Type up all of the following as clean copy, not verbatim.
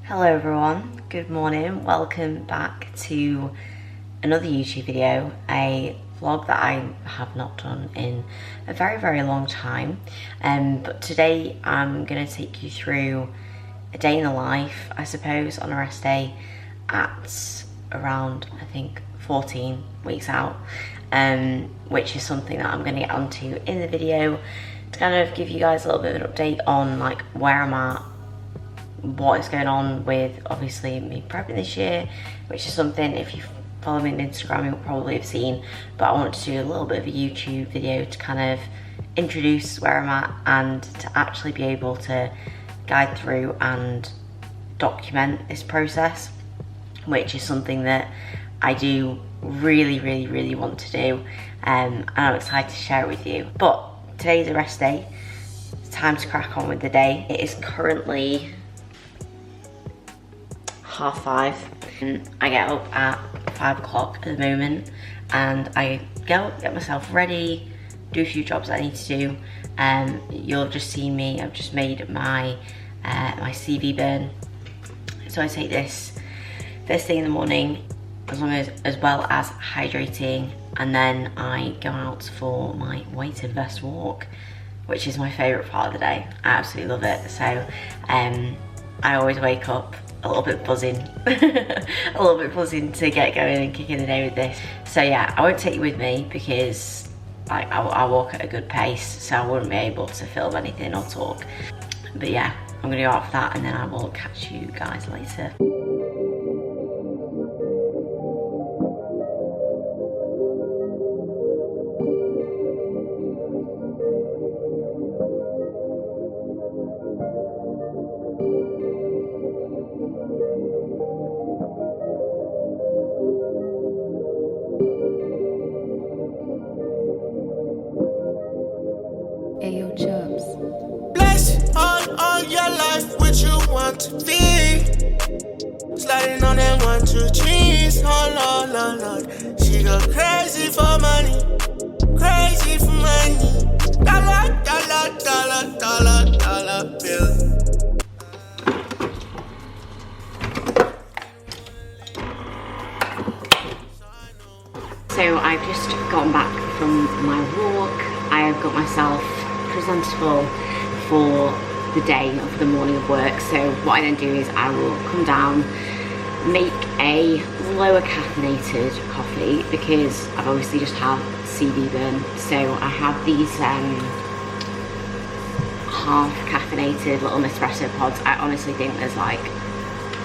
Hello everyone, good morning, welcome back to another YouTube video, a vlog that I have not done in a very long time, but today I'm going to take you through a day in the life, I suppose, on a rest day at around, I think, 14 weeks out, which is something that I'm going to get onto in the video to kind of give you guys a little bit of an update on like where I'm at, what is going on with obviously me prepping this year, which is something, if you follow me on Instagram, you'll probably have seen, but I want to do a little bit of a YouTube video to kind of introduce where I'm at and to actually be able to guide through and document this process, which is something that I do really want to do, and I'm excited to share it with you. But today's a rest day, it's time to crack on with the day. It is currently 5:30 and I get up at 5 o'clock at the moment, and I get myself ready, do a few jobs that I need to do. You'll have just seen me, I've just made my my CV burn, so I take this first thing in the morning, as well as hydrating, and then I go out for my weighted vest walk, which is my favourite part of the day. I absolutely love it. So I always wake up a little bit buzzing to get going and kick in the day with this. So yeah, I won't take you with me because I walk at a good pace, so I wouldn't be able to film anything or talk. But yeah, I'm gonna go out for that, and then I will catch you guys later. Bless all your life what you want to be. Sliding on them 1, 2, 3s. Oh Lord. She go crazy for money. Crazy for money. Dollar bill. So I've just gotten back from my walk. I have got myself presentable for the day, or for the morning of work. So what I then do is I will come down, make a lower caffeinated coffee, because I've obviously just had CV burn. So I have these half caffeinated little Nespresso pods. I honestly think there's like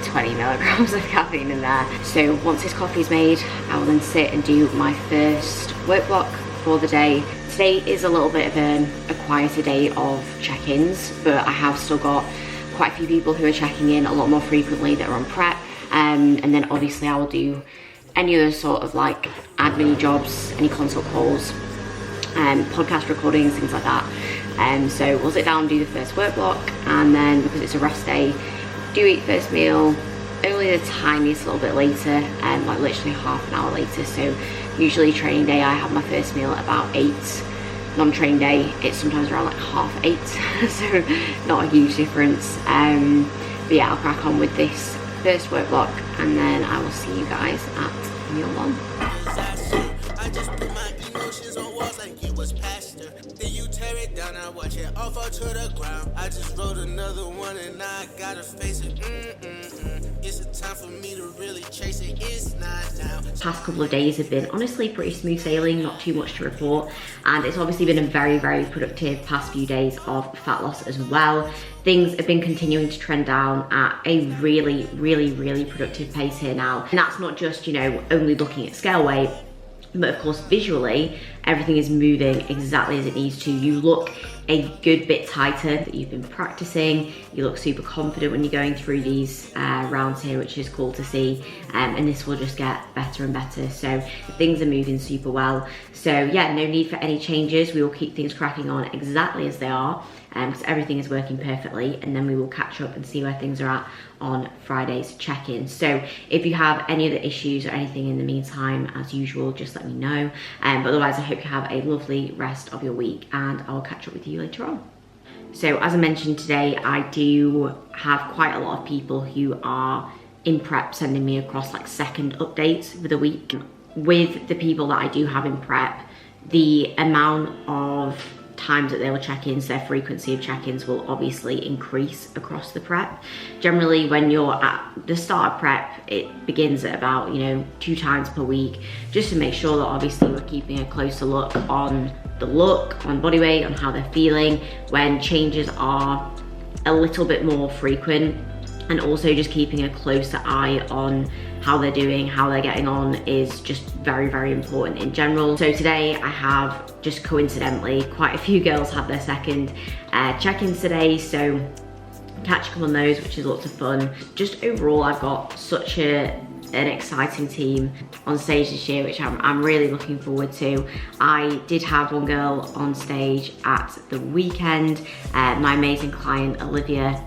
20 milligrams of caffeine in there. So once this coffee is made, I will then sit and do my first work block for the day. Today is a little bit of a quieter day of check-ins, but I have still got quite a few people who are checking in a lot more frequently that are on prep, and then obviously I will do any other sort of like admin jobs, any consult calls, podcast recordings, things like that. So we'll sit down and do the first work block, and then because it's a rest day, do eat first meal only the tiniest little bit later, like literally half an hour later. So usually training day I have my first meal at about 8. Non-train day it's sometimes around like 7:30, so not a huge difference. But yeah, I'll crack on with this first work block, and then I will see you guys at meal 1. I just put my emotions on walls like it was pastor. Then you tear it down, I watch it all fall to the ground. I just wrote another one and now I gotta face it. It's a time for me to really chase it. It's not now. Past couple of days have been honestly pretty smooth sailing, not too much to report, and it's obviously been a very productive past few days of fat loss as well. Things have been continuing to trend down at a really productive pace here now, and that's not just, you know, only looking at scale weight, but of course visually everything is moving exactly as it needs to. You look a good bit tighter that you've been practicing. You look super confident when you're going through these rounds here, which is cool to see, and this will just get better and better. So things are moving super well. So yeah, no need for any changes. We will keep things cracking on exactly as they are, because everything is working perfectly, and then we will catch up and see where things are at on Friday's check-in. So if you have any other issues or anything in the meantime, as usual, just let me know. But otherwise, I hope you have a lovely rest of your week, and I'll catch up with you later on. So as I mentioned today, I do have quite a lot of people who are in prep sending me across like second updates for the week. With the people that I do have in prep, the amount of times that they will check in, so their frequency of check-ins will obviously increase across the prep. Generally, when you're at the start of prep, it begins at about, 2 times per week, just to make sure that obviously we're keeping a closer look on the look, on body weight, on how they're feeling, when changes are a little bit more frequent, and also just keeping a closer eye on how they're doing, how they're getting on is just very, very important in general. So today I have, just coincidentally, quite a few girls have their second check-ins today, so catching up on those, which is lots of fun. Just overall, I've got such an exciting team on stage this year, which I'm really looking forward to. I did have one girl on stage at the weekend, my amazing client Olivia,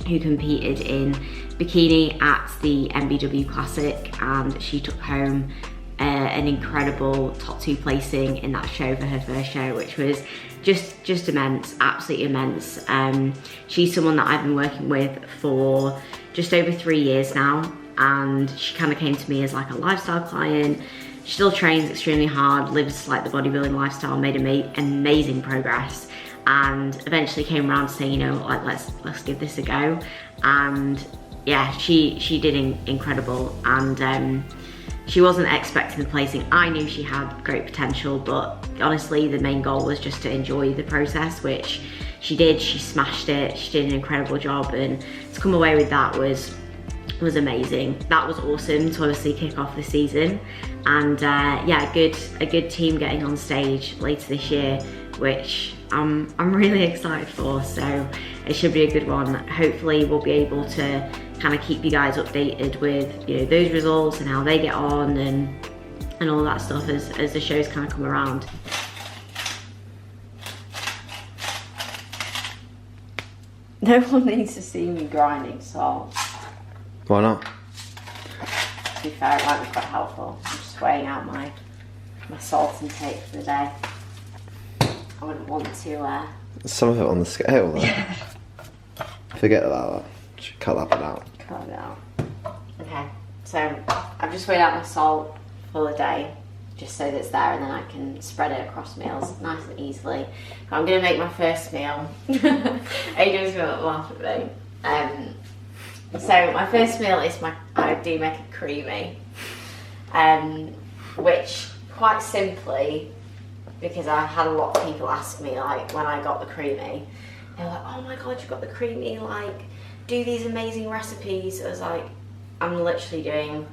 who competed in bikini at the MBW Classic, and she took home an incredible top 2 placing in that show for her first show, which was just immense, absolutely immense. She's someone that I've been working with for just over 3 years now, and she kind of came to me as like a lifestyle client. She still trains extremely hard, lives like the bodybuilding lifestyle, made amazing progress, and eventually came around to say, like let's give this a go. And yeah, she did incredible, and she wasn't expecting the placing. I knew she had great potential, but honestly the main goal was just to enjoy the process, which she did. She smashed it, she did an incredible job, and to come away with that was amazing. That was awesome to obviously kick off the season, and yeah, a good team getting on stage later this year, which I'm really excited for, so it should be a good one. Hopefully we'll be able to kind of keep you guys updated with those results and how they get on and all that stuff as the shows kind of come around. No one needs to see me grinding salt. Why not? To be fair, it might be quite helpful. I'm just weighing out my salt intake for the day. I wouldn't want to... Some of it on the scale though. Forget about that. Should cut that bit out. Cut it out. Okay, so I've just weighed out my salt for the day, just so that it's there, and then I can spread it across meals nice and easily. But I'm going to make my first meal. Adrian's going to laugh at me. So my first meal is I do make it creamy, which quite simply, because I've had a lot of people ask me, like, when I got the creamy, they're like, oh my god, you've got the creamy, like, do these amazing recipes. I was like, I'm literally doing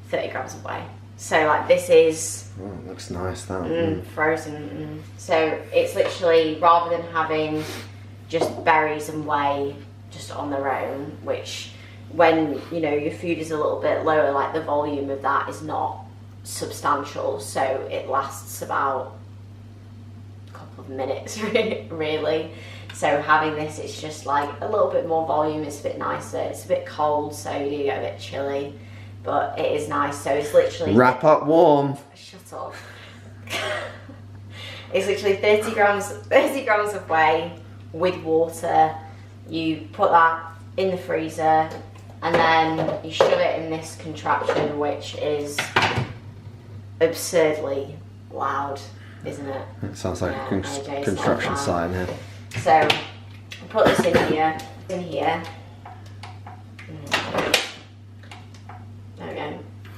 30 grams of whey. So, like, this is... Oh, it looks nice, that. Frozen. So, it's literally, rather than having just berries and whey just on their own, which, when, your food is a little bit lower, like, the volume of that is not substantial, so it lasts about of minutes really. So having this, it's just like a little bit more volume, it's a bit nicer. It's a bit cold, so you do get a bit chilly, but it is nice. So it's literally... Wrap up warm. Shut up. It's literally 30 grams of whey with water. You put that in the freezer, and then you shove it in this contraption, which is absurdly loud, isn't it? It sounds like a construction site in here. So I put this in here. There we go.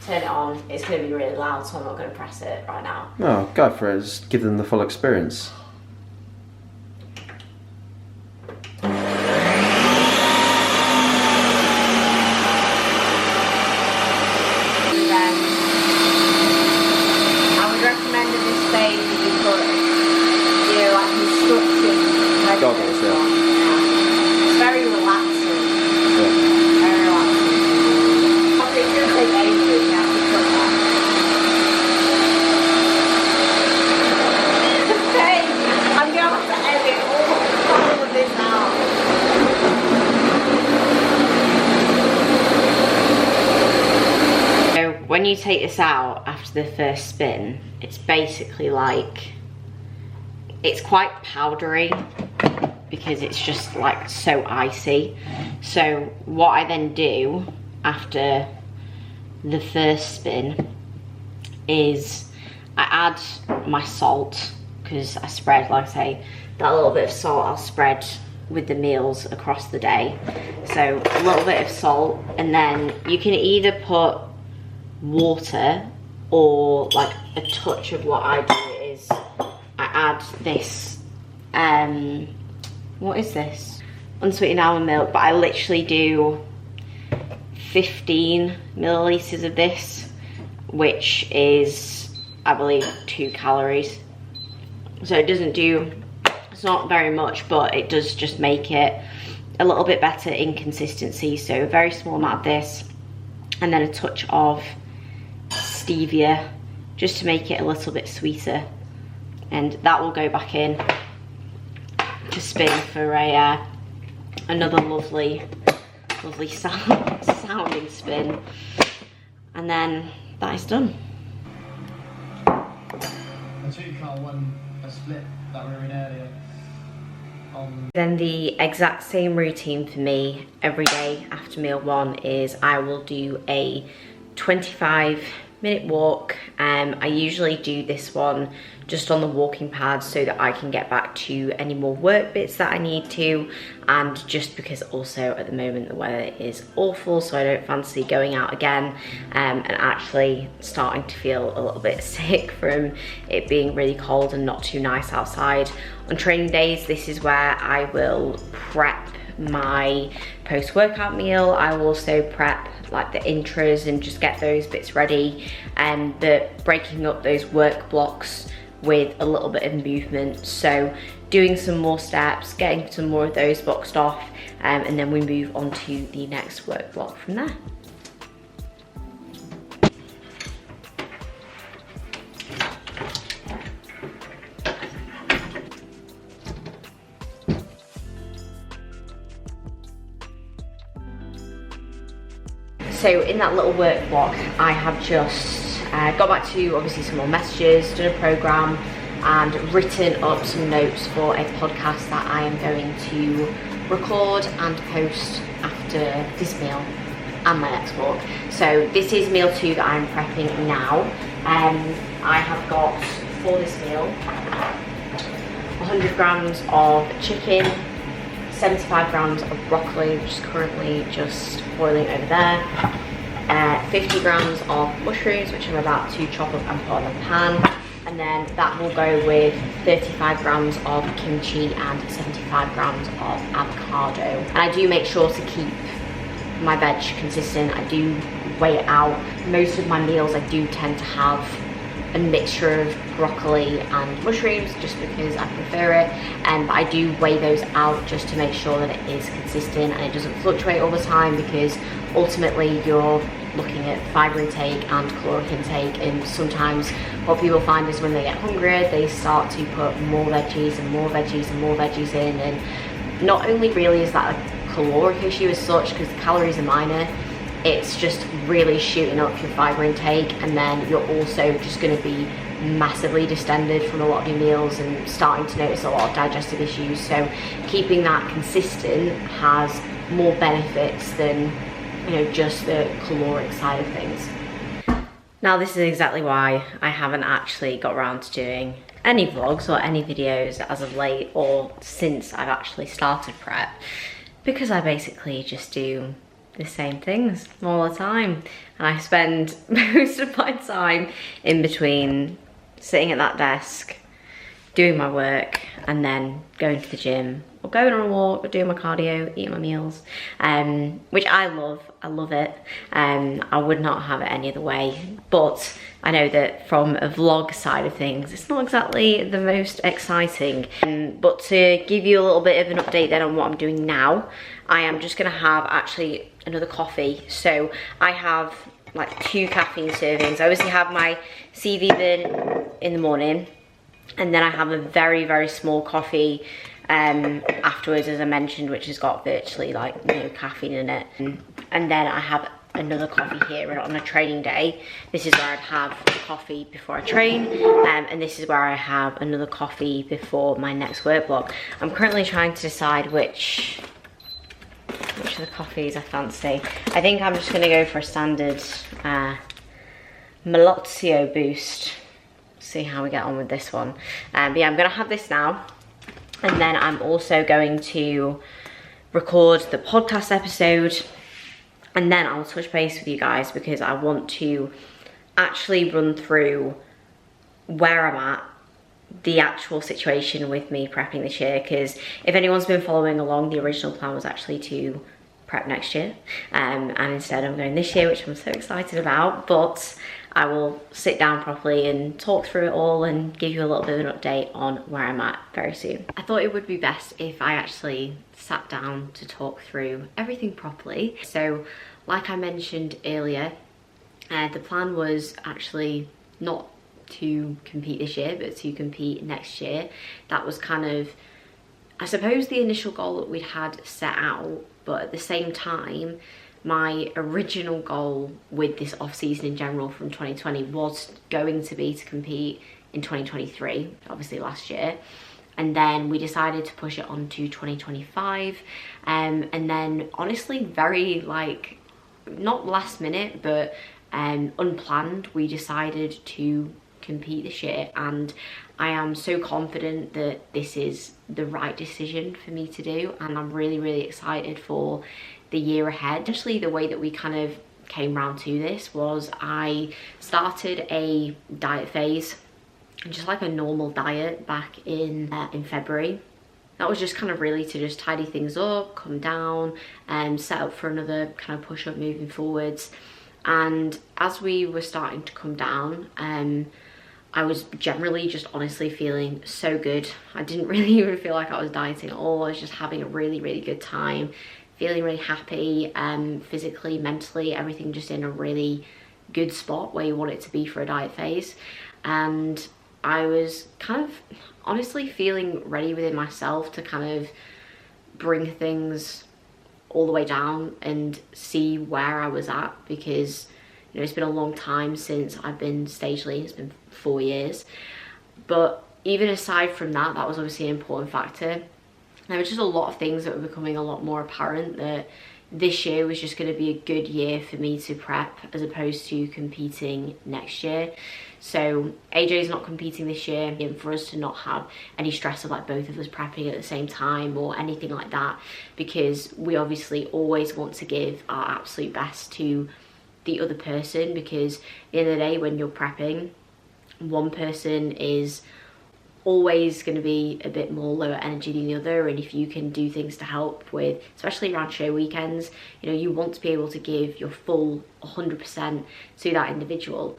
Turn it on. It's going to be really loud, so I'm not going to press it right now. No, go for it. Just give them the full experience. Goggles, yeah. It's very relaxing. Yeah. Very relaxing. Okay, it's going to take ages now to cook that. Okay, I'm going to have to edit all of this out. So when you take this out after the first spin, it's basically like, it's quite powdery. because it's just like so icy. So what I then do after the first spin is I add my salt, because I spread, like I say, that little bit of salt I'll spread with the meals across the day. So a little bit of salt, and then you can either put water or like a touch of what I do is I add this, what is this? Unsweetened almond milk, but I literally do 15 millilitres of this, which is, I believe, 2 calories. So it doesn't do, it's not very much, but it does just make it a little bit better in consistency. So a very small amount of this, and then a touch of stevia, just to make it a little bit sweeter. And that will go back in to spin for a another lovely sounding spin. And then that is done. The 2-car won a split that we were in earlier. Then the exact same routine for me every day after meal 1 is I will do a 25-minute walk. I usually do this one just on the walking pad so that I can get back to any more work bits that I need to, and just because also at the moment the weather is awful, so I don't fancy going out again, and actually starting to feel a little bit sick from it being really cold and not too nice outside. On training days, this is where I will prep my post-workout meal. I will also prep like the intros and just get those bits ready, and breaking up those work blocks with a little bit of movement. So doing some more steps, getting some more of those boxed off, and then we move on to the next work block from there. So in that little work block, I have just got back to obviously some more messages, done a program, and written up some notes for a podcast that I am going to record and post after this meal and my next walk. So this is meal 2 that I'm prepping now. I have got for this meal 100 grams of chicken, 75 grams of broccoli, which is currently just boiling over there, 50 grams of mushrooms, which I'm about to chop up and put on the pan, and then that will go with 35 grams of kimchi and 75 grams of avocado. And I do make sure to keep my veg consistent. I do weigh it out. Most of my meals I do tend to have a mixture of broccoli and mushrooms just because I prefer it, but I do weigh those out just to make sure that it is consistent and it doesn't fluctuate all the time, because ultimately you're looking at fibre intake and caloric intake, and sometimes what people find is when they get hungrier they start to put more veggies and more veggies and more veggies in, and not only really is that a caloric issue as such because the calories are minor, it's just really shooting up your fibre intake, and then you're also just going to be massively distended from a lot of your meals and starting to notice a lot of digestive issues. So keeping that consistent has more benefits than, you know, just the caloric side of things. Now this is exactly why I haven't actually got around to doing any vlogs or any videos as of late, or since I've actually started prep, because I basically just do the same things all the time, and I spend most of my time in between sitting at that desk doing my work and then going to the gym or going on a walk or doing my cardio, eating my meals, which I love it. I would not have it any other way, but I know that from a vlog side of things it's not exactly the most exciting. But to give you a little bit of an update then on what I'm doing now, I am just gonna have actually another coffee. So I have like 2 caffeine servings. I obviously have my CV bin in the morning, and then I have a very, very small coffee afterwards, as I mentioned, which has got virtually like no caffeine in it. And then I have another coffee here, and on a training day, this is where I'd have coffee before I train, and this is where I have another coffee before my next work block. I'm currently trying to decide which of the coffees I fancy. I think I'm just gonna go for a standard Malozio boost. See how we get on with this one. But yeah, I'm gonna have this now, and then I'm also going to record the podcast episode, and then I'll touch base with you guys because I want to actually run through where I'm at, the actual situation with me prepping this year, because if anyone's been following along, the original plan was actually to prep next year, and instead I'm going this year, which I'm so excited about. But I will sit down properly and talk through it all and give you a little bit of an update on where I'm at very soon. I thought it would be best if I actually sat down to talk through everything properly. So like I mentioned earlier, the plan was actually not to compete this year, but to compete next year. That was kind of, I suppose, the initial goal that we'd had set out, but at the same time, my original goal with this off-season in general from 2020 was going to be to compete in 2023, obviously last year. And then we decided to push it on to 2025. And then honestly, very like, not last minute, but unplanned, we decided to compete this year. And I am so confident that this is the right decision for me to do. And I'm really, really excited for the year ahead. Essentially, the way that we kind of came round to this was I started a diet phase, just like a normal diet back in February. That was just kind of really to just tidy things up, come down, and set up for another kind of push up moving forwards. And as we were starting to come down, I was generally just honestly feeling so good. I didn't really even feel like I was dieting at all. I was just having a really, really good time, feeling really happy, physically, mentally, everything just in a really good spot where you want it to be for a diet phase. And I was kind of honestly feeling ready within myself to kind of bring things all the way down and see where I was at, because you know, it's been a long time since I've been stage lean. It's been 4 years. But even aside from that, that was obviously an important factor. There were just a lot of things that were becoming a lot more apparent, that this year was just going to be a good year for me to prep as opposed to competing next year. So AJ's not competing this year, and for us to not have any stress of like both of us prepping at the same time or anything like that, because we obviously always want to give our absolute best to the other person, because at the end of the day, when you're prepping, one person is always going to be a bit more lower energy than the other, and if you can do things to help with, especially around show weekends, you know, you want to be able to give your full 100% to that individual.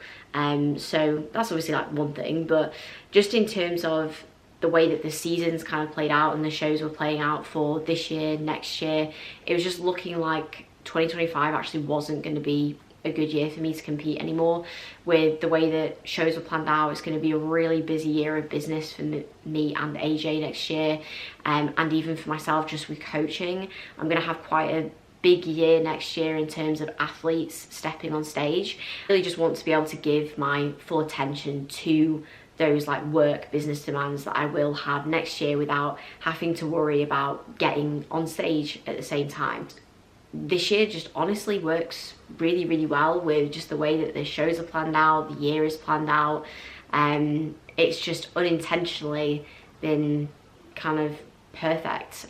So that's obviously like one thing, but just in terms of the way that the seasons kind of played out and the shows were playing out for this year, next year, it was just looking like 2025 actually wasn't going to be a good year for me to compete anymore. With the way that shows were planned out, it's going to be a really busy year of business for me and AJ next year, and even for myself just with coaching. I'm going to have quite a big year next year in terms of athletes stepping on stage. I really just want to be able to give my full attention to those like work business demands that I will have next year without having to worry about getting on stage at the same time. This year just honestly works really, really well with just the way that the shows are planned out, the year is planned out. It's just unintentionally been kind of perfect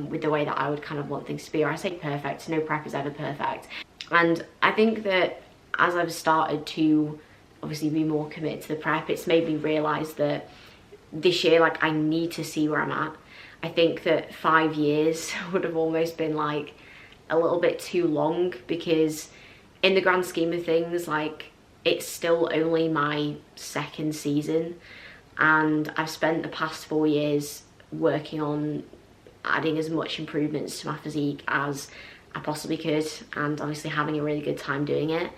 with the way that I would kind of want things to be. Or I say perfect, no prep is ever perfect. And I think that as I've started to obviously be more committed to the prep, it's made me realise that this year, like, I need to see where I'm at. I think that 5 years would have almost been like a little bit too long, because in the grand scheme of things, like, it's still only my second season, and I've spent the past 4 years working on adding as much improvements to my physique as I possibly could, and obviously having a really good time doing it.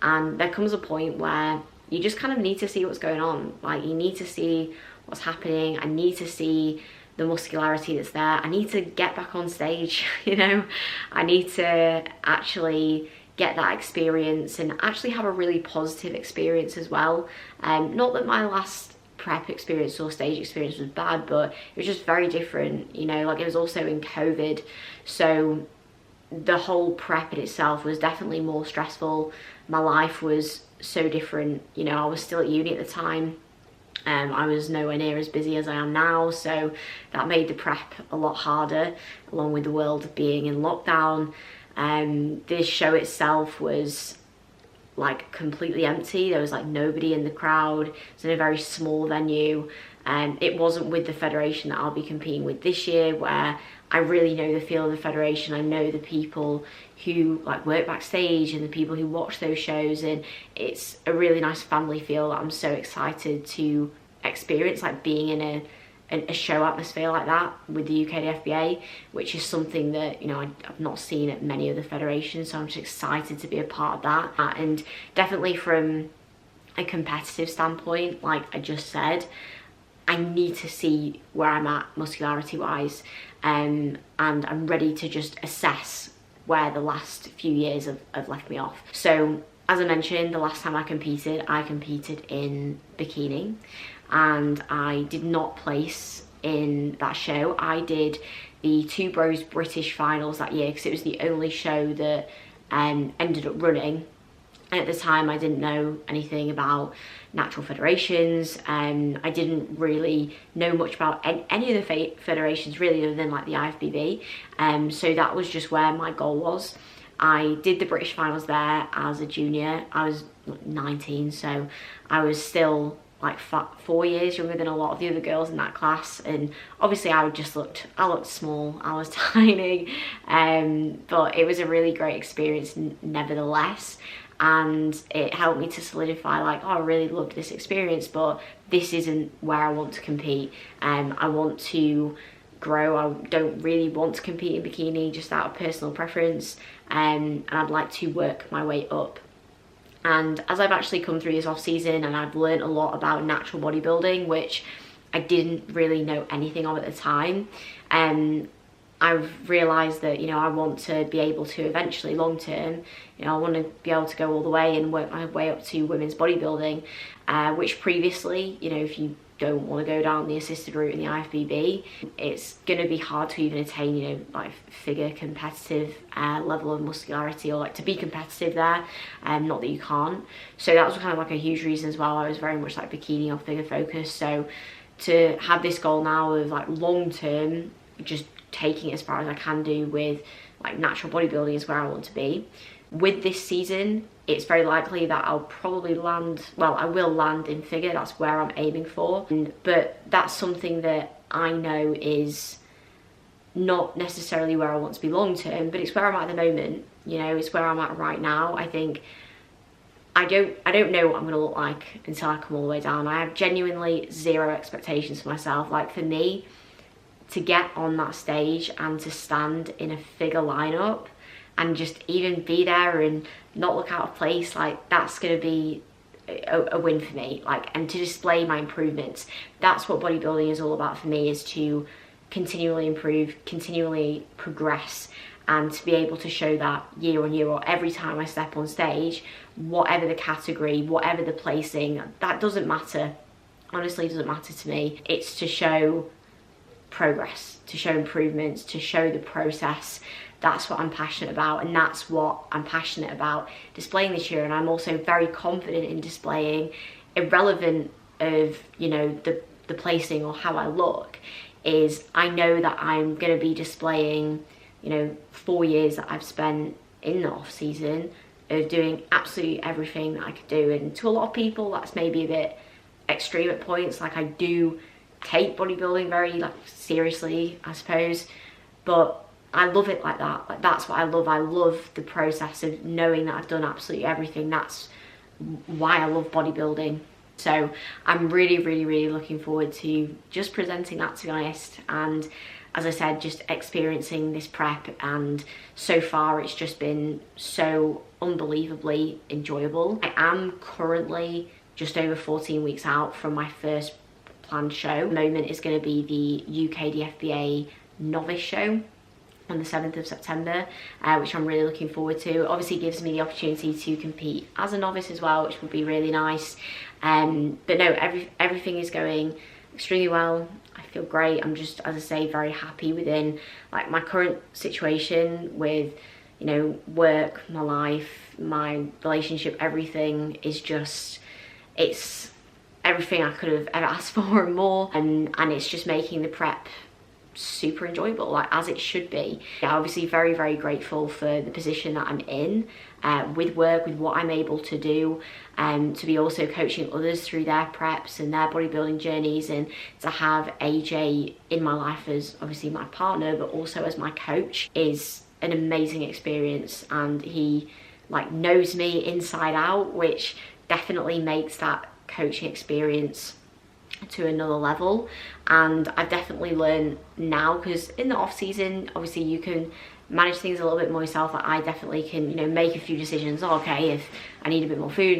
And there comes a point where you just kind of need to see what's going on. Like, you need to see what's happening. I need to see the muscularity that's there. I need to get back on stage, you know. I need to actually get that experience and actually have a really positive experience as well. Not that my last prep experience or stage experience was bad, but it was just very different, you know, like it was also in COVID, so the whole prep in itself was definitely more stressful. My life was so different, you know, I was still at uni at the time. I was nowhere near as busy as I am now, so that made the prep a lot harder, along with the world being in lockdown. This show itself was like completely empty. There was like nobody in the crowd. It was in a very small venue, and it wasn't with the federation that I'll be competing with this year, where I really know the feel of the federation. I know the people who like work backstage and the people who watch those shows, and it's a really nice family feel that I'm so excited to experience, like being in a show atmosphere like that with the UKDFBA, which is something that, you know, I've not seen at many other federations, so I'm just excited to be a part of that. And definitely from a competitive standpoint, like I just said, I need to see where I'm at muscularity wise, and I'm ready to just assess where the last few years have left me off. So as I mentioned, the last time I competed in bikini, and I did not place in that show. I did the Two Bros British finals that year because it was the only show that ended up running. And at the time I didn't know anything about natural federations, and I didn't really know much about any of the federations really, other than like the IFBB. So that was just where my goal was. I did the British finals there as a junior. I was 19, so I was still like 4 years younger than a lot of the other girls in that class, and obviously I looked small, I was tiny, but it was a really great experience nevertheless, and it helped me to solidify like, oh, I really loved this experience, but this isn't where I want to compete. I want to grow. I don't really want to compete in bikini just out of personal preference, and I'd like to work my way up. And as I've actually come through this off season, and I've learned a lot about natural bodybuilding, which I didn't really know anything of at the time, I've realised that, you know, I want to be able to eventually, long term, you know, I want to be able to go all the way and work my way up to women's bodybuilding, which previously, you know, if you don't want to go down the assisted route in the IFBB, it's going to be hard to even attain, you know, like figure competitive level of muscularity, or like to be competitive there, not that you can't. So that was kind of like a huge reason as well. I was very much like bikini or figure focused, so to have this goal now of like long term, just taking it as far as I can do with like natural bodybuilding is where I want to be. With this season, it's very likely that I'll probably land, well, I will land in figure, that's where I'm aiming for, but that's something that I know is not necessarily where I want to be long term, but it's where I'm at the moment, you know, it's where I'm at right now. I think I don't know what I'm gonna look like until I come all the way down. I have genuinely zero expectations for myself. Like for me, to get on that stage and to stand in a figure lineup and just even be there and not look out of place, like that's gonna be a win for me. Like, and to display my improvements, that's what bodybuilding is all about for me, is to continually improve, continually progress, and to be able to show that year on year, or every time I step on stage, whatever the category, whatever the placing, that doesn't matter. Honestly, doesn't matter to me. It's to show progress, to show improvements, to show the process. That's what I'm passionate about, and that's what I'm passionate about displaying this year. And I'm also very confident in displaying, irrelevant of, you know, the placing or how I look, is I know that I'm going to be displaying, you know, 4 years that I've spent in the off season of doing absolutely everything that I could do. And to a lot of people that's maybe a bit extreme at points. Like, I do take bodybuilding very like seriously, I suppose, but I love it like that. Like, that's what I love. I love the process of knowing that I've done absolutely everything. That's why I love bodybuilding. So I'm really looking forward to just presenting that, to be honest. And as I said, just experiencing this prep, and so far it's just been so unbelievably enjoyable. I am currently just over 14 weeks out from my first planned show. The moment is going to be the UKDFBA novice show. on the 7th of September, which I'm really looking forward to. Obviously it gives me the opportunity to compete as a novice as well, which would be really nice. But no, everything is going extremely well. I feel great. I'm just, as I say, very happy within like my current situation with, you know, work, my life, my relationship. Everything is just, it's everything I could have ever asked for and more, and it's just making the prep super enjoyable, like as it should be. Yeah, obviously very, very grateful for the position that I'm in with work, with what I'm able to do, to be also coaching others through their preps and their bodybuilding journeys, and to have AJ in my life as obviously my partner but also as my coach is an amazing experience. And he like knows me inside out, which definitely makes that coaching experience to another level. And I've definitely learned now, because in the off season obviously you can manage things a little bit more yourself. Like I definitely can, you know, make a few decisions. Oh, okay, if I need a bit more food,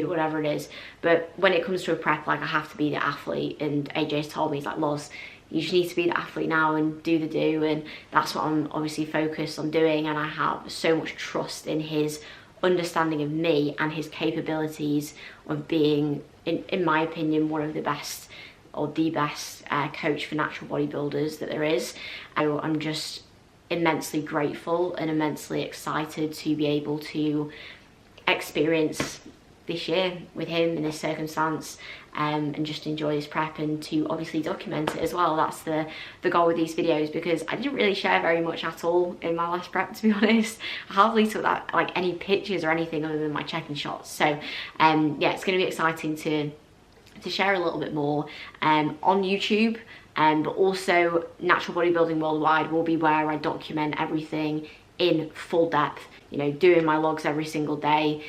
or whatever it is. But when it comes to a prep, like I have to be the athlete, and AJ's told me, he's like, Loz, you just need to be the athlete now and do the do, and that's what I'm obviously focused on doing. And I have so much trust in his understanding of me and his capabilities of being, in my opinion, one of the best, or the best coach for natural bodybuilders that there is. I'm just immensely grateful and immensely excited to be able to experience this year with him in this circumstance, and just enjoy his prep, and to obviously document it as well. That's the goal with these videos, because I didn't really share very much at all in my last prep, to be honest. I hardly took that like any pictures or anything other than my check-in shots. So yeah, it's going to be exciting to share a little bit more on YouTube. But also Natural Bodybuilding Worldwide will be where I document everything in full depth, you know, doing my logs every single day,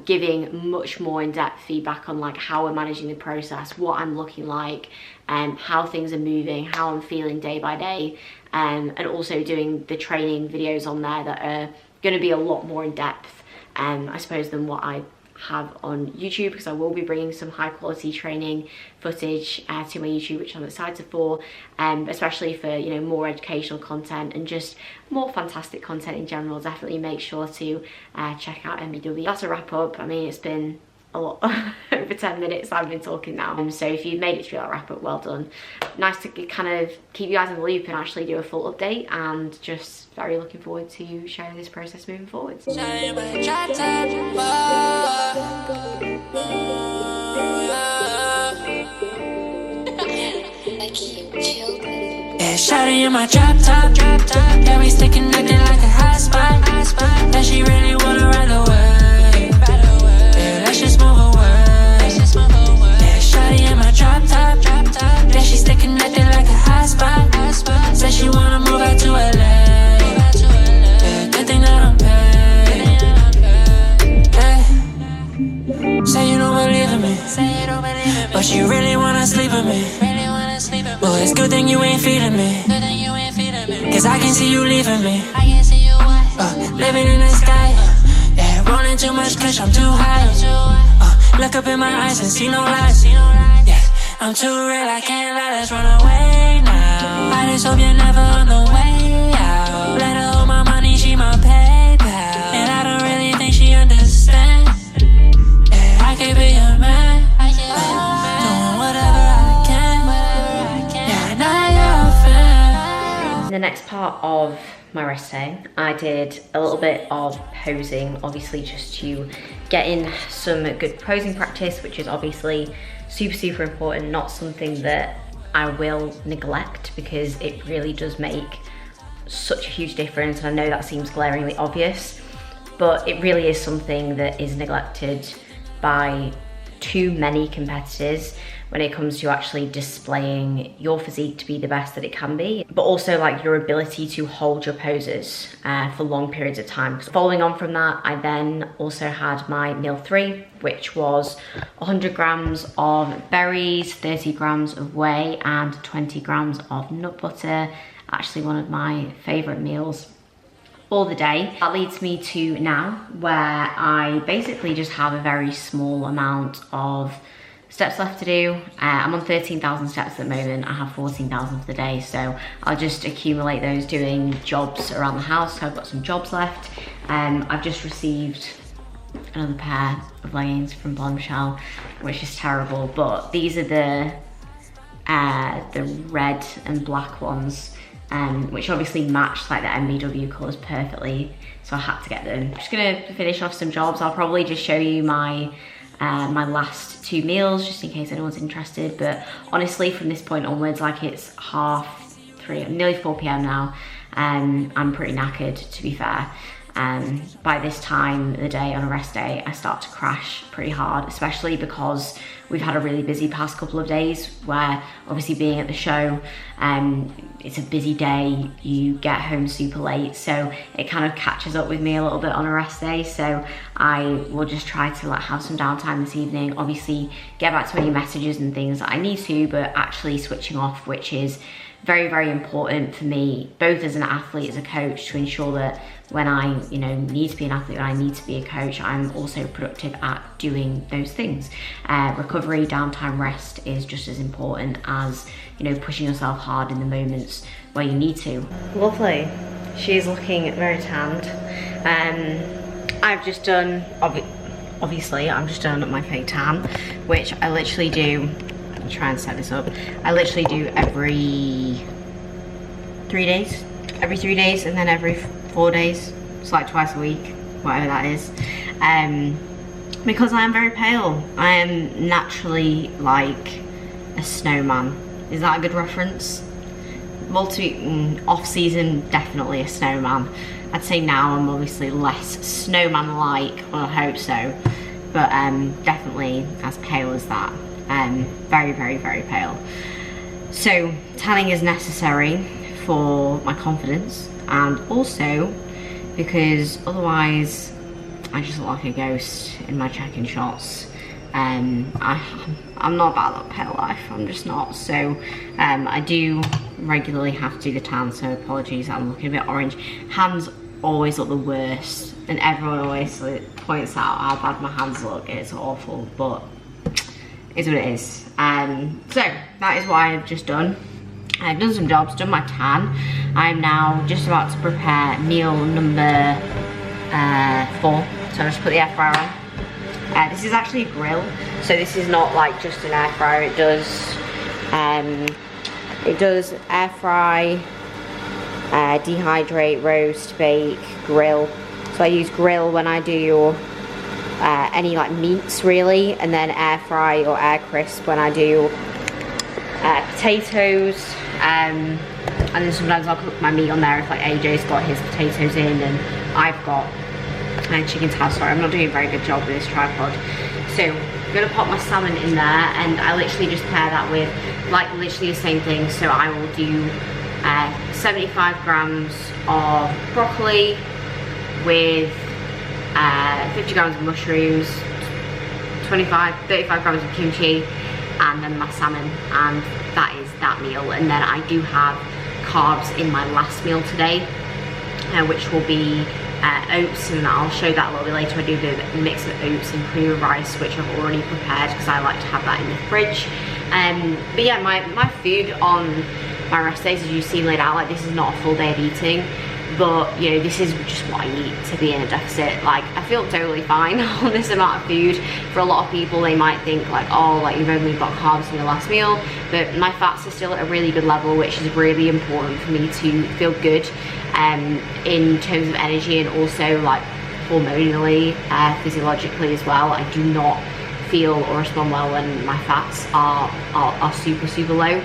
giving much more in-depth feedback on like how we're managing the process, what I'm looking like, how things are moving, how I'm feeling day by day, and also doing the training videos on there that are going to be a lot more in depth, I suppose, than what I have on YouTube, because I will be bringing some high quality training footage to my YouTube, which I'm excited for, especially for, you know, more educational content and just more fantastic content in general. Definitely make sure to check out MBW. That's a wrap up. I mean, it's been a lot over 10 minutes I've been talking now, so if you've made it through that wrap up, well done. Nice to kind of keep you guys in the loop and actually do a full update, and just very looking forward to sharing this process moving forward. Yeah, shawty in my drop top, yeah, we still connected like a hot spot. That she really wanna ride away. Yeah, let's just move away. Yeah, shawty in my drop top, yeah, she still connected like a hot spot. Said she wanna move out to LA. Yeah, good thing that I'm paid. Yeah. Say you don't believe in me, but you really wanna sleep with me. Well, it's good thing you ain't feeding me, cause I can see you leaving me. Living in the sky, yeah, rolling too much cause I'm too high. Look up in my eyes and see no lies. Yeah, I'm too real, I can't lie, let's run away now. I just hope you're never on the way out. Let her hold my money, she my PayPal, and I don't really think she understands. Yeah, I could be your man, doing whatever I can. Yeah, now you're a fan. In the next part of my rest day, I did a little bit of posing, obviously just to get in some good posing practice, which is obviously super important, not something that I will neglect, because it really does make such a huge difference. And I know that seems glaringly obvious, but it really is something that is neglected by too many competitors when it comes to actually displaying your physique to be the best that it can be, but also like your ability to hold your poses for long periods of time. Following on from that, I then also had my meal 3, which was 100 grams of berries, 30 grams of whey, and 20 grams of nut butter. Actually one of my favorite meals for the day. That leads me to now, where I basically just have a very small amount of steps left to do. I'm on 13,000 steps at the moment. I have 14,000 for the day, so I'll just accumulate those doing jobs around the house. So I've got some jobs left. I've just received another pair of leggings from Bombshell, which is terrible, but these are the red and black ones, which obviously match like the MBW colours perfectly, so I had to get them. I'm just gonna finish off some jobs. I'll probably just show you my my last 2 meals, just in case anyone's interested, but honestly from this point onwards, like it's 3:30, nearly 4 p.m. now, I'm pretty knackered, to be fair. By this time of the day, on a rest day, I start to crash pretty hard, especially because we've had a really busy past couple of days where obviously being at the show, it's a busy day, you get home super late, so it kind of catches up with me a little bit on a rest day. So I will just try to like have some downtime this evening, obviously get back to any messages and things that I need to, but actually switching off, which is very, very important for me, both as an athlete, as a coach, to ensure that when I, need to be an athlete, when I need to be a coach, I'm also productive at doing those things. Recovery, downtime, rest is just as important as, pushing yourself hard in the moments where you need to. Lovely. She's looking very tanned. I've just done, obviously, I'm just done my fake tan, which I literally do. I'll try and set this up. I literally do every 3 days. Every 3 days, and then every 4 days. It's like twice a week, whatever that is. Because I am very pale. I am naturally like a snowman. Is that a good reference? Off season, definitely a snowman. I'd say now I'm obviously less snowman-like, well, I hope so, but definitely as pale as that. Very, very, very pale. So tanning is necessary for my confidence, and also because otherwise I just look like a ghost in my check-in shots. I'm not about that pale life, I'm just not. So I do regularly have to do the tan, so apologies, I'm looking a bit orange. Hands always look the worst, and everyone always points out how bad my hands look. It's awful, but it's what it is. So that is what I've just done. I've done some jobs, done my tan. I'm now just about to prepare meal number 4. So I just put the air fryer on. This is actually a grill, so this is not like just an air fryer. It does air fry, dehydrate, roast, bake, grill. So I use grill when I do any like meats really, and then air fry or air crisp when I do potatoes, and then sometimes I'll cook my meat on there if like AJ's got his potatoes in and I've got chicken tiled. Sorry, I'm not doing a very good job with this tripod. So I'm gonna pop my salmon in there, and I literally just pair that with like literally the same thing. So I will do 75 grams of broccoli with 50 grams of mushrooms, 35 grams of kimchi, and then my salmon, and that is that meal. And then I do have carbs in my last meal today, which will be oats, and I'll show that a little bit later. I do the mix of oats and cream of rice, which I've already prepared because I like to have that in the fridge. But yeah, my food on my rest days, as you've seen laid out, like this is not a full day of eating, but this is just what I eat to be in a deficit. Like I feel totally fine on this amount of food. For a lot of people, they might think like, oh, like you've only got carbs in your last meal, but my fats are still at a really good level, which is really important for me to feel good in terms of energy, and also like hormonally, physiologically as well. I do not feel or respond well when my fats are super low,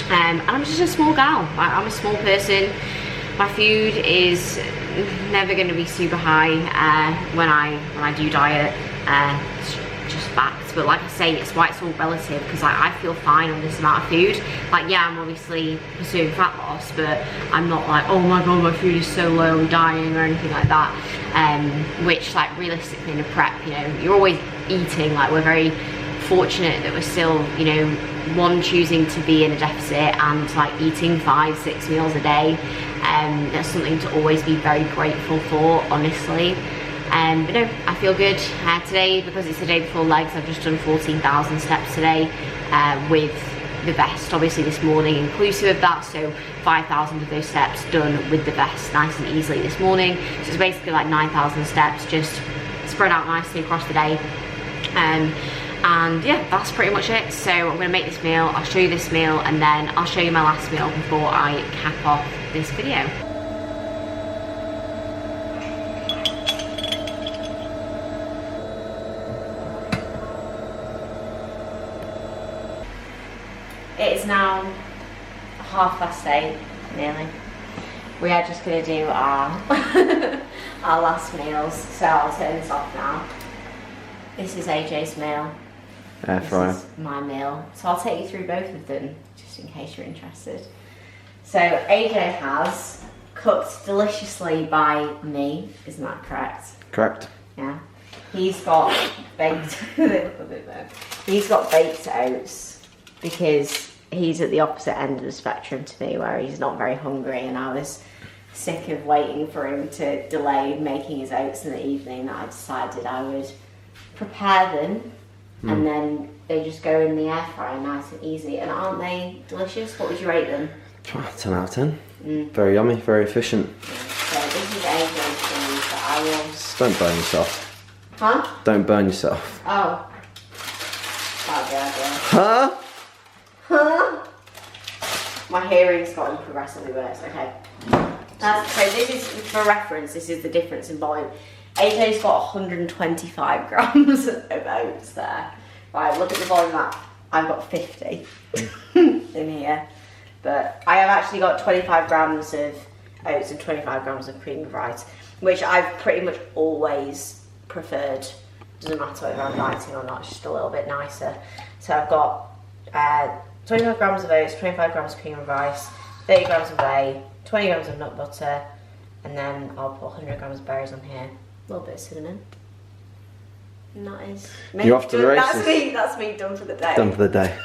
and I'm just a small gal. I'm a small person. My food is never going to be super high when I do diet. It's just facts. But like I say, it's why it's all relative, because I feel fine on this amount of food. Like yeah, I'm obviously pursuing fat loss, but I'm not like, oh my god, my food is so low, I'm dying, or anything like that. Which like realistically in a prep, you're always eating. Like we're very fortunate that we're still, one, choosing to be in a deficit and like eating 5-6 meals a day. That's something to always be very grateful for, honestly. But no, I feel good today because it's the day before legs. I've just done 14,000 steps today with the vest, obviously this morning inclusive of that, so 5,000 of those steps done with the vest nice and easily this morning. So it's basically like 9,000 steps just spread out nicely across the day. And yeah, that's pretty much it. So I'm gonna make this meal, I'll show you this meal, and then I'll show you my last meal before I cap off this video. It is now 8:30, nearly. We are just gonna do our our last meals, so I'll turn this off now. This is AJ's meal. Air fryer. This is my meal. So I'll take you through both of them, just in case you're interested. So AJ has cooked deliciously by me, isn't that correct? Correct. Yeah. He's got baked he's got baked oats because he's at the opposite end of the spectrum to me, where he's not very hungry, and I was sick of waiting for him to delay making his oats in the evening. That I decided I would prepare them and then they just go in the air fryer nice and easy. And aren't they delicious? What would you rate them? 10 out of 10. Very yummy, very efficient. So this is AJ's food that I will... Just don't burn yourself. Huh? Don't burn yourself. Oh. That'd be ideal. Huh? Huh? My hearing's gotten progressively worse. Okay. So this is, for reference, this is the difference in volume. AJ's got 125 grams of oats there. Right, look at the volume of that. I've got 50 in here. But I have actually got 25 grams of oats and 25 grams of cream of rice, which I've pretty much always preferred. Doesn't matter whether I'm dieting or not, it's just a little bit nicer. So I've got 25 grams of oats, 25 grams of cream of rice, 30 grams of whey, 20 grams of nut butter, and then I'll put 100 grams of berries on here. A little bit of cinnamon. And that is me. You're off to the races. That's me done for the day. Done for the day.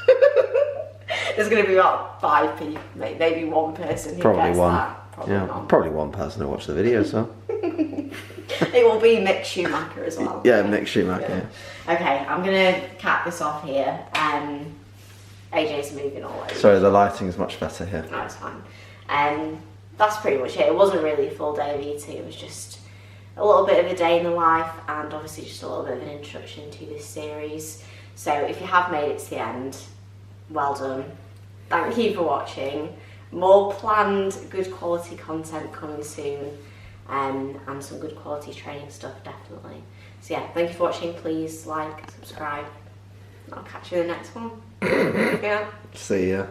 There's going to be about 5 people, maybe one person who Probably gets one. that. Probably Yeah, not. probably one person who watched the video, so. It will be Mick Schumacher as well. Yeah, Mick Schumacher. Yeah. Okay, I'm going to cap this off here. AJ's moving all over. Sorry, the lighting's much better here. No, it's fine. That's pretty much it. It wasn't really a full day of eating, it was just a little bit of a day in the life, and obviously just a little bit of an introduction to this series. So if you have made it to the end, well done. Thank you for watching. More planned good quality content coming soon, and some good quality training stuff definitely. So yeah, thank you for watching. Please like, subscribe. I'll catch you in the next one. Yeah. See ya.